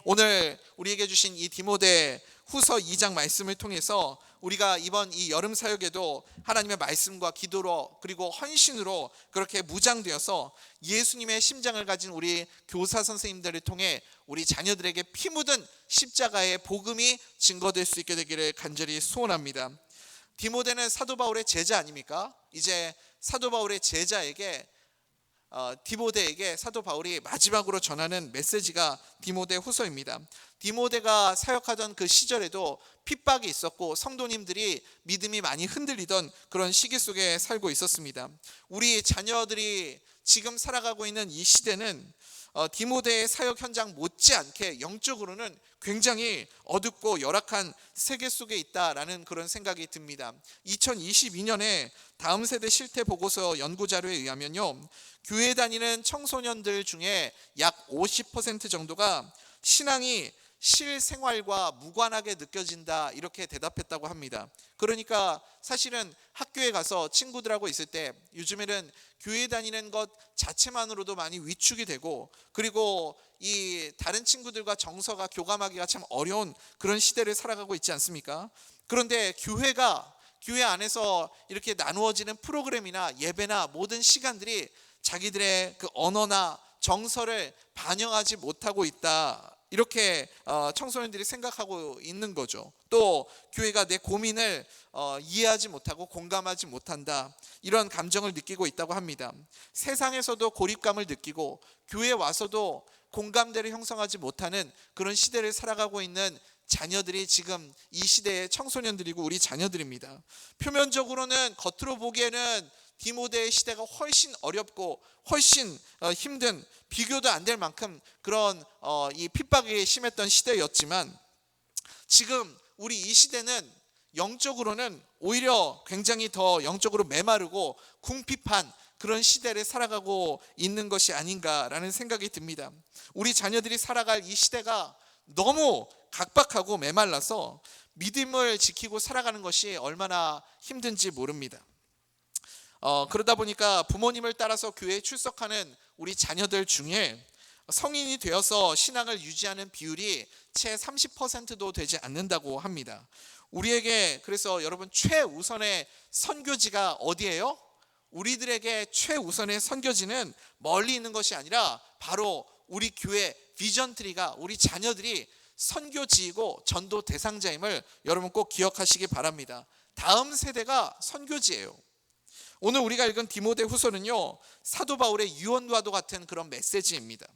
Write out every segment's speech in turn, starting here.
오늘 우리에게 주신 이 디모데 후서 2장 말씀을 통해서 우리가 이번 이 여름 사역에도 하나님의 말씀과 기도로 그리고 헌신으로 그렇게 무장되어서 예수님의 심장을 가진 우리 교사 선생님들을 통해 우리 자녀들에게 피 묻은 십자가의 복음이 증거될 수 있게 되기를 간절히 소원합니다. 디모데는 사도 바울의 제자 아닙니까? 이제 사도 바울의 제자에게 디모데에게 사도 바울이 마지막으로 전하는 메시지가 디모데 후서입니다. 디모데가 사역하던 그 시절에도 핍박이 있었고 성도님들이 믿음이 많이 흔들리던 그런 시기 속에 살고 있었습니다. 우리 자녀들이 지금 살아가고 있는 이 시대는 디모데의 사역 현장 못지않게 영적으로는 굉장히 어둡고 열악한 세계 속에 있다라는 그런 생각이 듭니다. 2022년에 다음 세대 실태 보고서 연구 자료에 의하면요, 교회 다니는 청소년들 중에 약 50% 정도가 신앙이 실생활과 무관하게 느껴진다, 이렇게 대답했다고 합니다. 그러니까 사실은 학교에 가서 친구들하고 있을 때 요즘에는 교회 다니는 것 자체만으로도 많이 위축이 되고, 그리고 이 다른 친구들과 정서가 교감하기가 참 어려운 그런 시대를 살아가고 있지 않습니까? 그런데 교회 안에서 이렇게 나누어지는 프로그램이나 예배나 모든 시간들이 자기들의 그 언어나 정서를 반영하지 못하고 있다, 이렇게 청소년들이 생각하고 있는 거죠. 또 교회가 내 고민을 이해하지 못하고 공감하지 못한다, 이런 감정을 느끼고 있다고 합니다. 세상에서도 고립감을 느끼고 교회에 와서도 공감대를 형성하지 못하는 그런 시대를 살아가고 있는 자녀들이 지금 이 시대의 청소년들이고 우리 자녀들입니다. 표면적으로는 겉으로 보기에는 디모데의 시대가 훨씬 어렵고 훨씬 힘든, 비교도 안 될 만큼 그런 이 핍박이 심했던 시대였지만, 지금 우리 이 시대는 영적으로는 오히려 굉장히 더 영적으로 메마르고 궁핍한 그런 시대를 살아가고 있는 것이 아닌가라는 생각이 듭니다. 우리 자녀들이 살아갈 이 시대가 너무 각박하고 메말라서 믿음을 지키고 살아가는 것이 얼마나 힘든지 모릅니다. 그러다 보니까 부모님을 따라서 교회에 출석하는 우리 자녀들 중에 성인이 되어서 신앙을 유지하는 비율이 채 30%도 되지 않는다고 합니다. 우리에게 그래서 여러분, 최우선의 선교지가 어디예요? 우리들에게 최우선의 선교지는 멀리 있는 것이 아니라 바로 우리 교회 비전트리가, 우리 자녀들이 선교지이고 전도 대상자임을 여러분 꼭 기억하시기 바랍니다. 다음 세대가 선교지예요. 오늘 우리가 읽은 디모데 후서는요, 사도 바울의 유언과도 같은 그런 메시지입니다.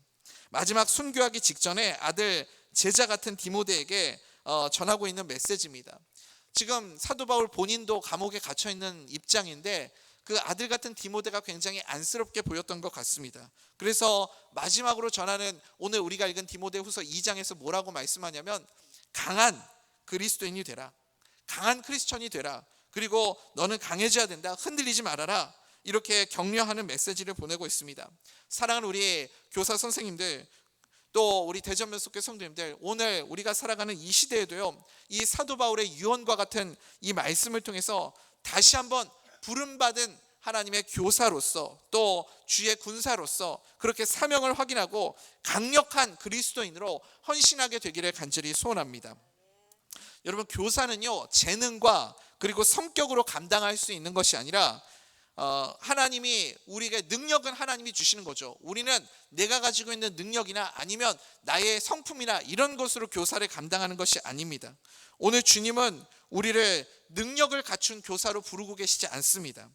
마지막 순교하기 직전에 아들 제자 같은 디모데에게 전하고 있는 메시지입니다. 지금 사도 바울 본인도 감옥에 갇혀 있는 입장인데 그 아들 같은 디모데가 굉장히 안쓰럽게 보였던 것 같습니다. 그래서 마지막으로 전하는 오늘 우리가 읽은 디모데 후서 2장에서 뭐라고 말씀하냐면, 강한 그리스도인이 되라, 강한 크리스천이 되라, 그리고 너는 강해져야 된다, 흔들리지 말아라, 이렇게 격려하는 메시지를 보내고 있습니다. 사랑하는 우리 교사 선생님들, 또 우리 대전면속교 성도님들, 오늘 우리가 살아가는 이 시대에도요, 이 사도 바울의 유언과 같은 이 말씀을 통해서 다시 한번 부름받은 하나님의 교사로서 또 주의 군사로서 그렇게 사명을 확인하고 강력한 그리스도인으로 헌신하게 되기를 간절히 소원합니다. 여러분, 교사는요, 재능과 그리고 성격으로 감당할 수 있는 것이 아니라 하나님이 우리에게 능력은 하나님이 주시는 거죠. 우리는 내가 가지고 있는 능력이나 아니면 나의 성품이나 이런 것으로 교사를 감당하는 것이 아닙니다. 오늘 주님은 우리를 능력을 갖춘 교사로 부르고 계시지 않습니다.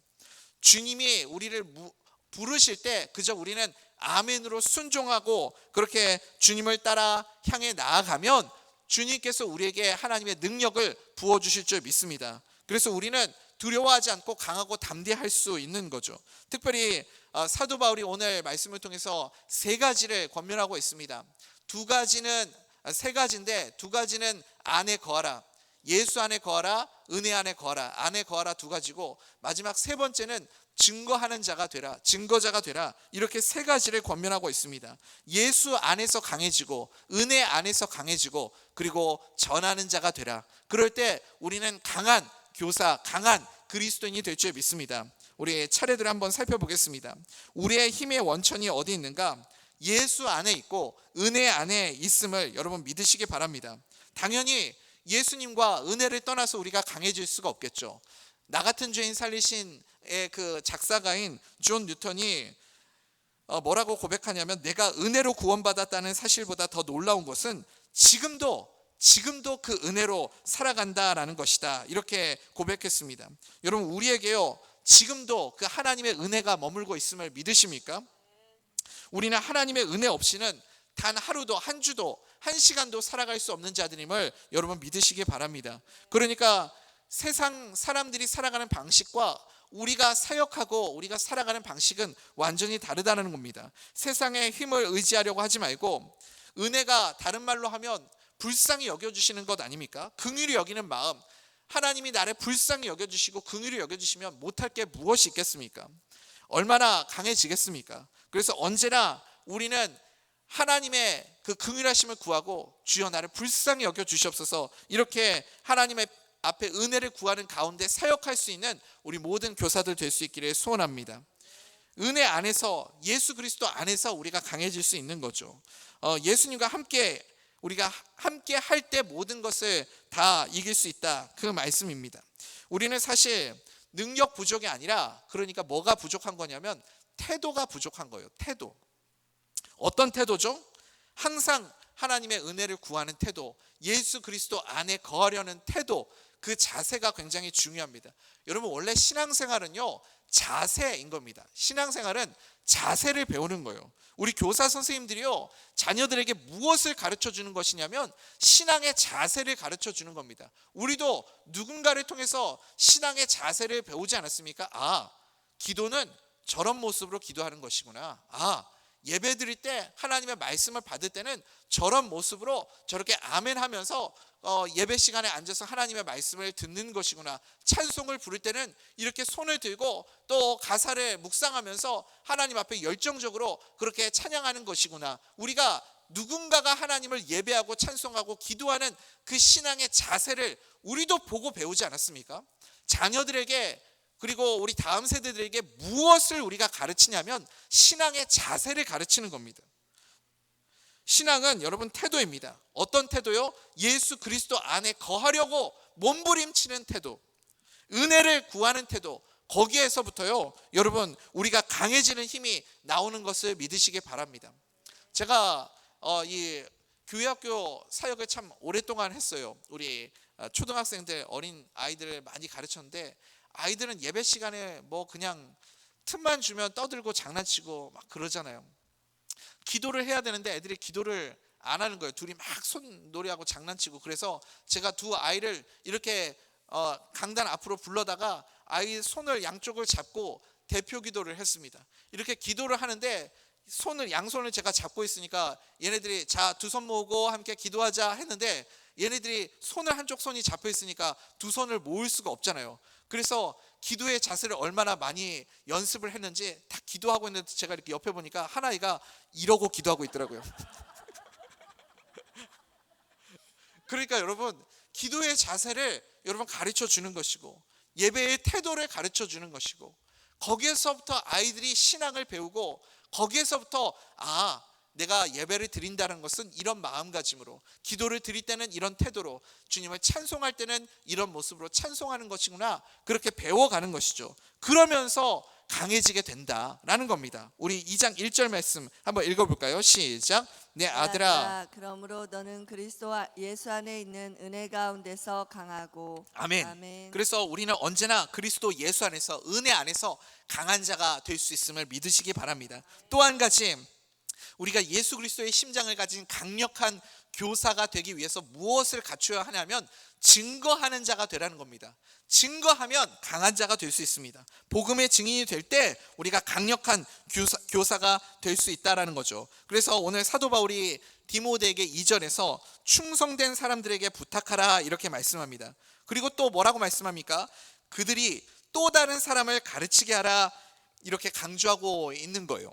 주님이 우리를 부르실 때 그저 우리는 아멘으로 순종하고 그렇게 주님을 따라 향해 나아가면 주님께서 우리에게 하나님의 능력을 부어주실 줄 믿습니다. 그래서 우리는 두려워하지 않고 강하고 담대할 수 있는 거죠. 특별히 사도 바울이 오늘 말씀을 통해서 세 가지를 권면하고 있습니다. 세 가지인데 두 가지는 안에 거하라, 예수 안에 거하라, 은혜 안에 거하라, 안에 거하라 두 가지고, 마지막 세 번째는 증거하는 자가 되라, 증거자가 되라, 이렇게 세 가지를 권면하고 있습니다. 예수 안에서 강해지고 은혜 안에서 강해지고 그리고 전하는 자가 되라. 그럴 때 우리는 강한 교사, 강한 그리스도인이 될 줄 믿습니다. 우리 차례대로 한번 살펴보겠습니다. 우리의 힘의 원천이 어디 있는가? 예수 안에 있고 은혜 안에 있음을 여러분 믿으시기 바랍니다. 당연히 예수님과 은혜를 떠나서 우리가 강해질 수가 없겠죠. 나 같은 죄인 살리신 그 작사가인 존 뉴턴이 뭐라고 고백하냐면, 내가 은혜로 구원받았다는 사실보다 더 놀라운 것은 지금도 그 은혜로 살아간다라는 것이다, 이렇게 고백했습니다. 여러분, 우리에게요 지금도 그 하나님의 은혜가 머물고 있음을 믿으십니까? 우리는 하나님의 은혜 없이는 단 하루도, 한 주도, 한 시간도 살아갈 수 없는 자들임을 여러분 믿으시기 바랍니다. 그러니까 세상 사람들이 살아가는 방식과 우리가 사역하고 우리가 살아가는 방식은 완전히 다르다는 겁니다. 세상의 힘을 의지하려고 하지 말고, 은혜가 다른 말로 하면 불쌍히 여겨주시는 것 아닙니까? 긍휼히 여기는 마음. 하나님이 나를 불쌍히 여겨주시고 긍휼히 여겨주시면 못할 게 무엇이 있겠습니까? 얼마나 강해지겠습니까? 그래서 언제나 우리는 하나님의 그 긍휼하심을 구하고, 주여 나를 불쌍히 여겨주시옵소서, 이렇게 하나님의 앞에 은혜를 구하는 가운데 사역할 수 있는 우리 모든 교사들 될 수 있기를 소원합니다. 은혜 안에서, 예수 그리스도 안에서 우리가 강해질 수 있는 거죠. 예수님과 함께, 우리가 함께 할 때 모든 것을 다 이길 수 있다, 그 말씀입니다. 우리는 사실 능력 부족이 아니라, 그러니까 뭐가 부족한 거냐면 태도가 부족한 거예요. 태도. 어떤 태도죠? 항상 하나님의 은혜를 구하는 태도, 예수 그리스도 안에 거하려는 태도, 그 자세가 굉장히 중요합니다. 여러분, 원래 신앙생활은요 자세인 겁니다. 신앙생활은 자세를 배우는 거예요. 우리 교사 선생님들이요 자녀들에게 무엇을 가르쳐 주는 것이냐면 신앙의 자세를 가르쳐 주는 겁니다. 우리도 누군가를 통해서 신앙의 자세를 배우지 않았습니까? 아, 기도는 저런 모습으로 기도하는 것이구나. 아, 예배 드릴 때, 하나님의 말씀을 받을 때는 저런 모습으로 저렇게 아멘 하면서 예배 시간에 앉아서 하나님의 말씀을 듣는 것이구나. 찬송을 부를 때는 이렇게 손을 들고 또 가사를 묵상하면서 하나님 앞에 열정적으로 그렇게 찬양하는 것이구나. 우리가 누군가가 하나님을 예배하고 찬송하고 기도하는 그 신앙의 자세를 우리도 보고 배우지 않았습니까? 자녀들에게, 그리고 우리 다음 세대들에게 무엇을 우리가 가르치냐면 신앙의 자세를 가르치는 겁니다. 신앙은 여러분 태도입니다. 어떤 태도요? 예수 그리스도 안에 거하려고 몸부림치는 태도, 은혜를 구하는 태도, 거기에서부터요 여러분 우리가 강해지는 힘이 나오는 것을 믿으시기 바랍니다. 제가 이 교회학교 사역을 참 오랫동안 했어요. 우리 초등학생들, 어린 아이들을 많이 가르쳤는데, 아이들은 예배 시간에 뭐 그냥 틈만 주면 떠들고 장난치고 막 그러잖아요. 기도를 해야 되는데 애들이 기도를 안 하는 거예요. 둘이 막 손놀이하고 장난치고. 그래서 제가 두 아이를 이렇게 강단 앞으로 불러다가 아이 손을 양쪽을 잡고 대표 기도를 했습니다. 이렇게 기도를 하는데 양손을 제가 잡고 있으니까 얘네들이 자, 두 손 모으고 함께 기도하자 했는데, 얘네들이 손을 한쪽 손이 잡혀 있으니까 두 손을 모을 수가 없잖아요. 그래서 기도의 자세를 얼마나 많이 연습을 했는지 딱 기도하고 있는데 제가 이렇게 옆에 보니까 한 아이가 이러고 기도하고 있더라고요. 그러니까 여러분, 기도의 자세를 여러분 가르쳐 주는 것이고, 예배의 태도를 가르쳐 주는 것이고, 거기에서부터 아이들이 신앙을 배우고, 거기에서부터 아, 내가 예배를 드린다는 것은 이런 마음가짐으로, 기도를 드릴 때는 이런 태도로, 주님을 찬송할 때는 이런 모습으로 찬송하는 것이구나, 그렇게 배워가는 것이죠. 그러면서 강해지게 된다라는 겁니다. 우리 2장 1절 말씀 한번 읽어볼까요? 시작. 내 아들아, 그러므로 너는 그리스도 예수 안에 있는 은혜 가운데서 강하고. 아멘. 아멘. 그래서 우리는 언제나 그리스도 예수 안에서, 은혜 안에서 강한 자가 될 수 있음을 믿으시기 바랍니다. 또 한 가지, 우리가 예수 그리스도의 심장을 가진 강력한 교사가 되기 위해서 무엇을 갖춰야 하냐면 증거하는 자가 되라는 겁니다. 증거하면 강한 자가 될 수 있습니다. 복음의 증인이 될 때 우리가 강력한 교사가 될 수 있다는 거죠. 그래서 오늘 사도 바울이 디모데에게 2절에서 충성된 사람들에게 부탁하라, 이렇게 말씀합니다. 그리고 또 뭐라고 말씀합니까? 그들이 또 다른 사람을 가르치게 하라, 이렇게 강조하고 있는 거예요.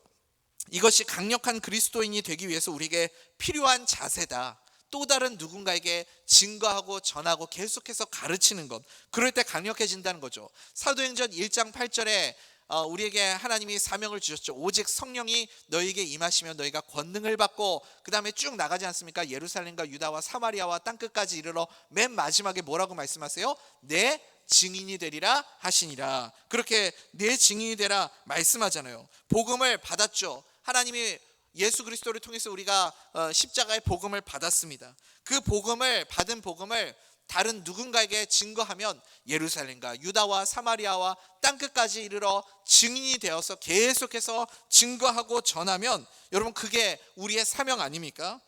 이것이 강력한 그리스도인이 되기 위해서 우리에게 필요한 자세다. 또 다른 누군가에게 증거하고 전하고 계속해서 가르치는 것, 그럴 때 강력해진다는 거죠. 사도행전 1장 8절에 우리에게 하나님이 사명을 주셨죠. 오직 성령이 너희에게 임하시면 너희가 권능을 받고 그 다음에 쭉 나가지 않습니까? 예루살렘과 유다와 사마리아와 땅끝까지 이르러 맨 마지막에 뭐라고 말씀하세요? 내 증인이 되리라 하시니라. 그렇게 내 증인이 되라 말씀하잖아요. 복음을 받았죠. 하나님이 예수 그리스도를 통해서 우리가 십자가의 복음을 받았습니다. 그 복음을 받은 복음을 다른 누군가에게 증거하면 예루살렘과 유다와 사마리아와 땅끝까지 이르러 증인이 되어서 계속해서 증거하고 전하면 여러분 그게 우리의 사명 아닙니까?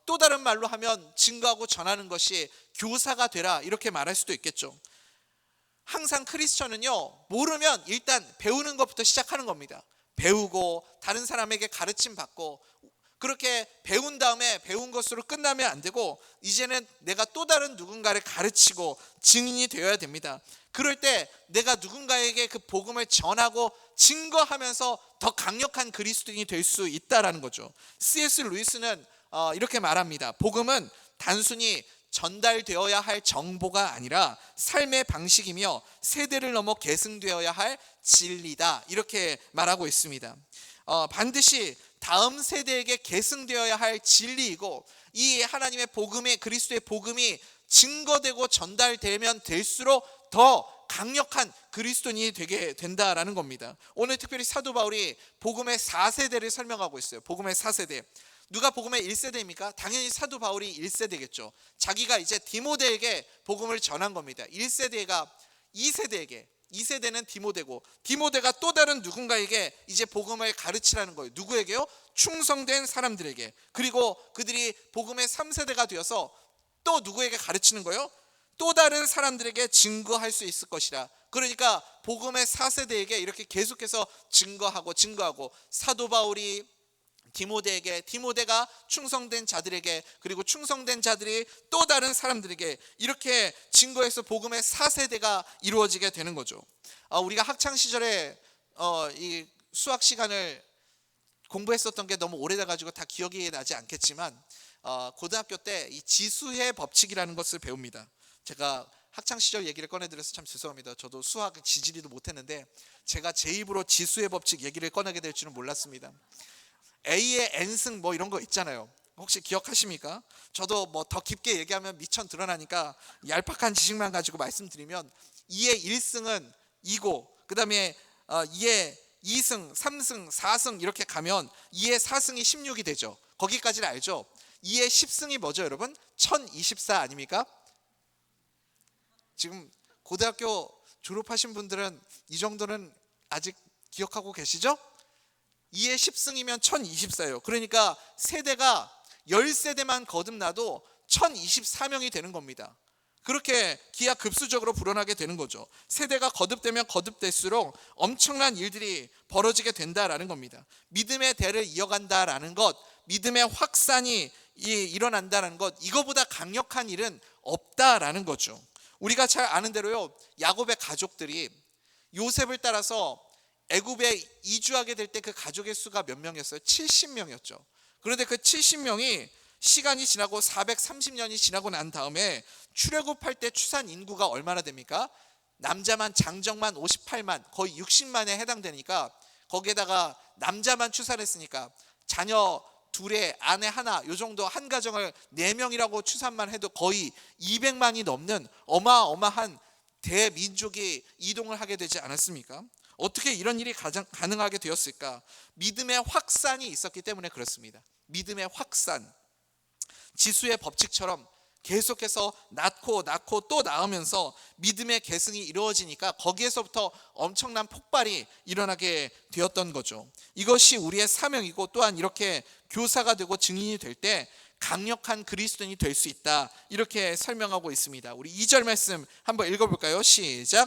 또 다른 말로 하면 증거하고 전하는 것이 교사가 되라 이렇게 말할 수도 있겠죠. 항상 크리스천은요, 모르면 일단 배우는 것부터 시작하는 겁니다. 배우고 다른 사람에게 가르침 받고 그렇게 배운 다음에 배운 것으로 끝나면 안 되고 이제는 내가 또 다른 누군가를 가르치고 증인이 되어야 됩니다. 그럴 때 내가 누군가에게 그 복음을 전하고 증거하면서 더 강력한 그리스도인이 될 수 있다라는 거죠. C.S. 루이스는 이렇게 말합니다. 복음은 단순히 전달되어야 할 정보가 아니라 삶의 방식이며 세대를 넘어 계승되어야 할 진리다 이렇게 말하고 있습니다. 반드시 다음 세대에게 계승되어야 할 진리이고 이 하나님의 복음의 그리스도의 복음이 증거되고 전달되면 될수록 더 강력한 그리스도인이 되게 된다라는 겁니다. 오늘 특별히 사도 바울이 복음의 4세대를 설명하고 있어요. 복음의 4세대. 누가 복음의 1세대입니까? 당연히 사도 바울이 1세대겠죠. 자기가 이제 디모데에게 복음을 전한 겁니다. 1세대가 2세대에게, 2세대는 디모데고 디모데가 또 다른 누군가에게 이제 복음을 가르치라는 거예요. 누구에게요? 충성된 사람들에게. 그리고 그들이 복음의 3세대가 되어서 또 누구에게 가르치는 거예요? 또 다른 사람들에게 증거할 수 있을 것이라. 그러니까 복음의 4세대에게 이렇게 계속해서 증거하고 사도 바울이 디모데에게, 디모데가 충성된 자들에게, 그리고 충성된 자들이 또 다른 사람들에게 이렇게 증거해서 복음의 4세대가 이루어지게 되는 거죠. 우리가 학창 시절에 이 수학 시간을 공부했었던 게 너무 오래돼 가지고 다 기억이 나지 않겠지만 고등학교 때 이 지수의 법칙이라는 것을 배웁니다. 제가 학창 시절 얘기를 꺼내드려서 참 죄송합니다. 저도 수학 지지리도 못했는데 제가 제 입으로 지수의 법칙 얘기를 꺼내게 될 줄은 몰랐습니다. A의 n승 뭐 이런 거 있잖아요. 혹시 기억하십니까? 저도 뭐 더 깊게 얘기하면 미천 드러나니까 얄팍한 지식만 가지고 말씀드리면 2의 1승은 2고 그 다음에 2의 2승, 3승, 4승 이렇게 가면 2의 4승이 16이 되죠. 거기까지는 알죠. 2의 10승이 뭐죠 여러분? 1024 아닙니까? 지금 고등학교 졸업하신 분들은 이 정도는 아직 기억하고 계시죠? 2의 10승이면 1024예요. 그러니까 세대가 10세대만 거듭나도 1024명이 되는 겁니다. 그렇게 기하급수적으로 불어나게 되는 거죠. 세대가 거듭되면 거듭될수록 엄청난 일들이 벌어지게 된다라는 겁니다. 믿음의 대를 이어간다라는 것, 믿음의 확산이 일어난다는 것, 이거보다 강력한 일은 없다라는 거죠. 우리가 잘 아는 대로요, 야곱의 가족들이 요셉을 따라서 애굽에 이주하게 될 때 그 가족의 수가 몇 명이었어요? 70명이었죠. 그런데 그 70명이 시간이 지나고 430년이 지나고 난 다음에 출애굽할 때 추산 인구가 얼마나 됩니까? 남자만 장정만 58만, 거의 60만에 해당되니까 거기에다가 남자만 추산했으니까 자녀 둘에 아내 하나, 요 정도 한 가정을 4명이라고 추산만 해도 거의 200만이 넘는 어마어마한 대민족이 이동을 하게 되지 않았습니까? 어떻게 이런 일이 가능하게 되었을까? 믿음의 확산이 있었기 때문에 그렇습니다. 믿음의 확산, 지수의 법칙처럼 계속해서 낳고 또 낳으면서 믿음의 계승이 이루어지니까 거기에서부터 엄청난 폭발이 일어나게 되었던 거죠. 이것이 우리의 사명이고 또한 이렇게 교사가 되고 증인이 될 때 강력한 그리스도인이 될 수 있다, 이렇게 설명하고 있습니다. 우리 2절 말씀 한번 읽어볼까요? 시작.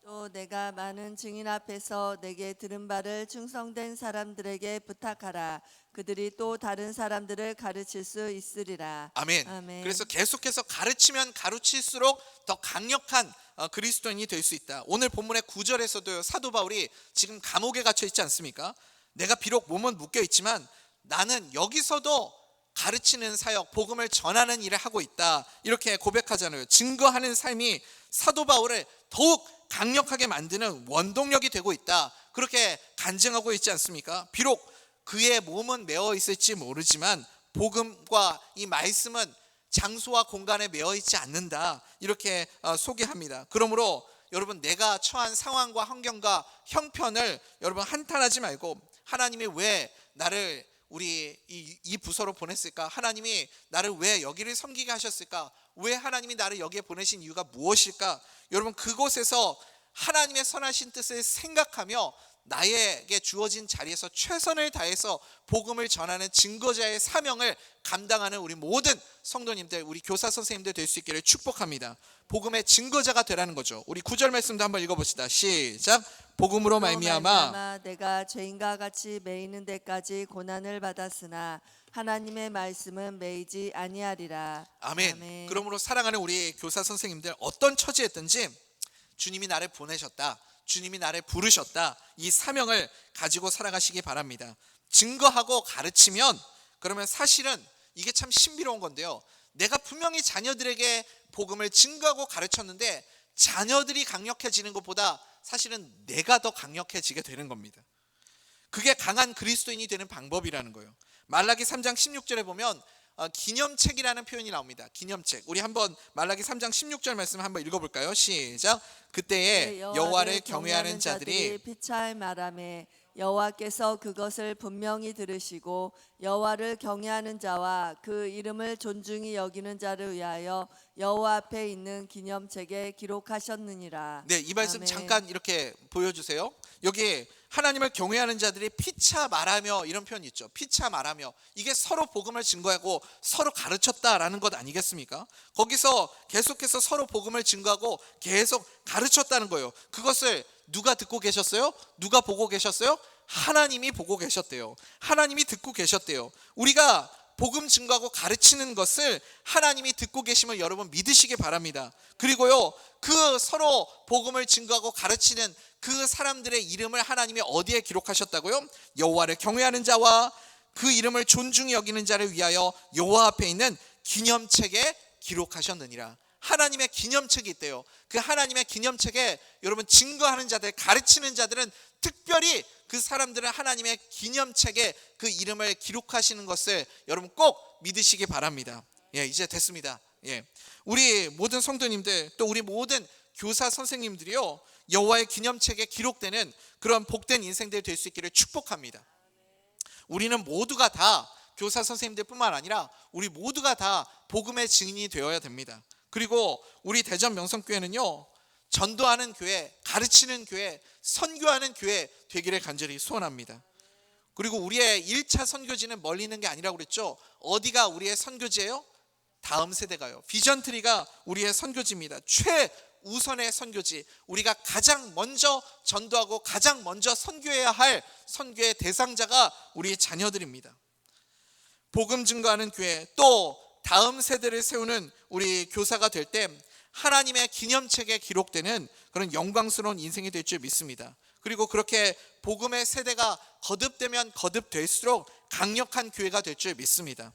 또 내가 많은 증인 앞에서 내게 들은 바를 충성된 사람들에게 부탁하라. 그들이 또 다른 사람들을 가르칠 수 있으리라. 아멘. 아멘. 그래서 계속해서 가르치면 가르칠수록 더 강력한 그리스도인이 될 수 있다. 오늘 본문의 9절에서도 사도 바울이 지금 감옥에 갇혀 있지 않습니까? 내가 비록 몸은 묶여 있지만 나는 여기서도 가르치는 사역, 복음을 전하는 일을 하고 있다, 이렇게 고백하잖아요. 증거하는 삶이 사도 바울을 더욱 강력하게 만드는 원동력이 되고 있다, 그렇게 간증하고 있지 않습니까? 비록 그의 몸은 매어 있을지 모르지만 복음과 이 말씀은 장소와 공간에 매어 있지 않는다, 이렇게 소개합니다. 그러므로 여러분, 내가 처한 상황과 환경과 형편을 여러분 한탄하지 말고, 하나님이 왜 나를 우리 이 부서로 보냈을까? 하나님이 나를 왜 여기를 섬기게 하셨을까? 왜 하나님이 나를 여기에 보내신 이유가 무엇일까? 여러분, 그곳에서 하나님의 선하신 뜻을 생각하며 나에게 주어진 자리에서 최선을 다해서 복음을 전하는 증거자의 사명을 감당하는 우리 모든 성도님들, 우리 교사 선생님들 될 수 있기를 축복합니다. 복음의 증거자가 되라는 거죠. 우리 9절 말씀도 한번 읽어봅시다. 시작. 복음으로 말미암아 내가 죄인과 같이 매이는 데까지 고난을 받았으나 하나님의 말씀은 매이지 아니하리라. 아멘. 그러므로 사랑하는 우리 교사 선생님들, 어떤 처지였든지 주님이 나를 보내셨다, 주님이 나를 부르셨다, 이 사명을 가지고 살아가시기 바랍니다. 증거하고 가르치면, 그러면 사실은 이게 참 신비로운 건데요, 내가 분명히 자녀들에게 복음을 증거하고 가르쳤는데 자녀들이 강력해지는 것보다 사실은 내가 더 강력해지게 되는 겁니다. 그게 강한 그리스도인이 되는 방법이라는 거예요. 말라기 3장 16절에 보면 기념책이라는 표현이 나옵니다. 기념책. 우리 한번 말라기 3장 16절 말씀 한번 읽어볼까요? 시작. 그때에 여호와를 경외하는 자들이 피차에 말하매 여호와께서 그것을 분명히 들으시고 여호와를 경외하는 자와 그 이름을 존중히 여기는 자를 위하여 여호와 앞에 있는 기념책에 기록하셨느니라. 네, 이 말씀 아멘. 잠깐 이렇게 보여주세요. 여기 하나님을 경외하는 자들이 피차 말하며, 이런 표현이 있죠. 피차 말하며, 이게 서로 복음을 증거하고 서로 가르쳤다라는 것 아니겠습니까? 거기서 계속해서 서로 복음을 증거하고 계속 가르쳤다는 거예요. 그것을 누가 듣고 계셨어요? 누가 보고 계셨어요? 하나님이 보고 계셨대요. 하나님이 듣고 계셨대요. 우리가 복음 증거하고 가르치는 것을 하나님이 듣고 계심을 여러분 믿으시기 바랍니다. 그리고요, 그 서로 복음을 증거하고 가르치는 그 사람들의 이름을 하나님이 어디에 기록하셨다고요? 여호와를 경외하는 자와 그 이름을 존중히 여기는 자를 위하여 여호와 앞에 있는 기념책에 기록하셨느니라. 하나님의 기념책이 있대요. 그 하나님의 기념책에 여러분 증거하는 자들, 가르치는 자들은 특별히 그 사람들은 하나님의 기념책에 그 이름을 기록하시는 것을 여러분 꼭 믿으시기 바랍니다. 예, 이제 됐습니다. 예, 우리 모든 성도님들, 또 우리 모든 교사 선생님들이요, 여호와의 기념책에 기록되는 그런 복된 인생들 될 수 있기를 축복합니다. 우리는 모두가 다, 교사 선생님들 뿐만 아니라 우리 모두가 다 복음의 증인이 되어야 됩니다. 그리고 우리 대전 명성교회는요, 전도하는 교회, 가르치는 교회, 선교하는 교회 되기를 간절히 소원합니다. 그리고 우리의 1차 선교지는 멀리 있는 게 아니라고 그랬죠. 어디가 우리의 선교지예요? 다음 세대가요. 비전트리가 우리의 선교지입니다. 최우선의 선교지, 우리가 가장 먼저 전도하고 가장 먼저 선교해야 할 선교의 대상자가 우리 자녀들입니다. 복음 증거하는 교회, 또 다음 세대를 세우는 우리 교사가 될 때 하나님의 기념책에 기록되는 그런 영광스러운 인생이 될 줄 믿습니다. 그리고 그렇게 복음의 세대가 거듭되면 거듭될수록 강력한 교회가 될 줄 믿습니다.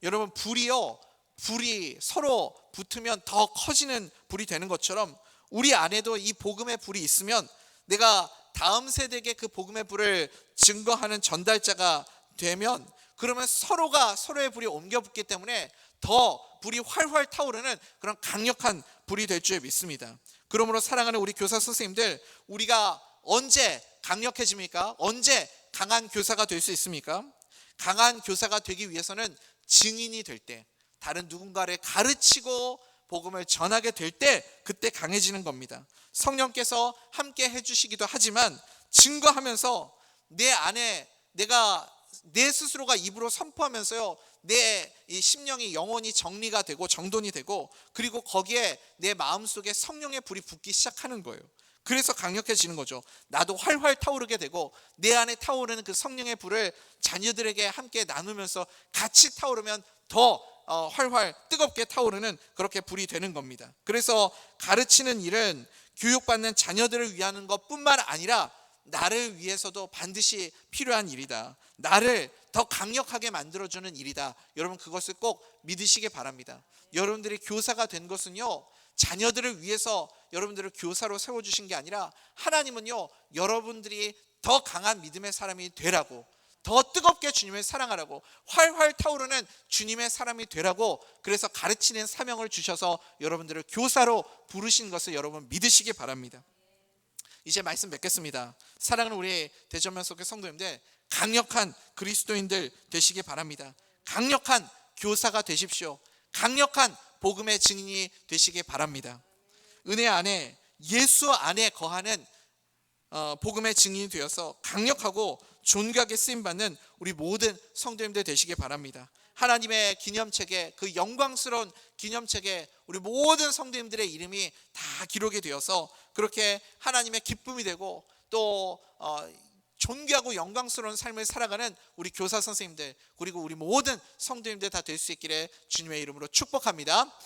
여러분, 불이 서로 붙으면 더 커지는 불이 되는 것처럼 우리 안에도 이 복음의 불이 있으면 내가 다음 세대에게 그 복음의 불을 증거하는 전달자가 되면, 그러면 서로가 서로의 불이 옮겨 붙기 때문에 더 불이 활활 타오르는 그런 강력한 불이 될 줄 믿습니다. 그러므로 사랑하는 우리 교사 선생님들, 우리가 언제 강력해집니까? 언제 강한 교사가 될 수 있습니까? 강한 교사가 되기 위해서는 증인이 될 때, 다른 누군가를 가르치고 복음을 전하게 될 때, 그때 강해지는 겁니다. 성령께서 함께 해주시기도 하지만 증거하면서 내 안에 내 스스로가 입으로 선포하면서요, 내 이 심령이 영혼이 정리가 되고 정돈이 되고, 그리고 거기에 내 마음속에 성령의 불이 붙기 시작하는 거예요. 그래서 강력해지는 거죠. 나도 활활 타오르게 되고, 내 안에 타오르는 그 성령의 불을 자녀들에게 함께 나누면서 같이 타오르면 더 활활 뜨겁게 타오르는 그렇게 불이 되는 겁니다. 그래서 가르치는 일은 교육받는 자녀들을 위한 것뿐만 아니라 나를 위해서도 반드시 필요한 일이다. 나를 더 강력하게 만들어주는 일이다. 여러분, 그것을 꼭 믿으시기 바랍니다. 여러분들이 교사가 된 것은요, 자녀들을 위해서 여러분들을 교사로 세워주신 게 아니라 하나님은요, 여러분들이 더 강한 믿음의 사람이 되라고, 더 뜨겁게 주님을 사랑하라고, 활활 타오르는 주님의 사람이 되라고, 그래서 가르치는 사명을 주셔서 여러분들을 교사로 부르신 것을 여러분 믿으시기 바랍니다. 이제 말씀 맺겠습니다. 사랑하는 우리 대전면 속의 성도님들, 강력한 그리스도인들 되시기 바랍니다. 강력한 교사가 되십시오. 강력한 복음의 증인이 되시기 바랍니다. 은혜 안에, 예수 안에 거하는 복음의 증인이 되어서 강력하고 존귀하게 쓰임받는 우리 모든 성도님들 되시기 바랍니다. 하나님의 기념책에, 그 영광스러운 기념책에 우리 모든 성도님들의 이름이 다 기록이 되어서 그렇게 하나님의 기쁨이 되고 또 존귀하고 영광스러운 삶을 살아가는 우리 교사 선생님들, 그리고 우리 모든 성도님들 다 될 수 있기를 주님의 이름으로 축복합니다.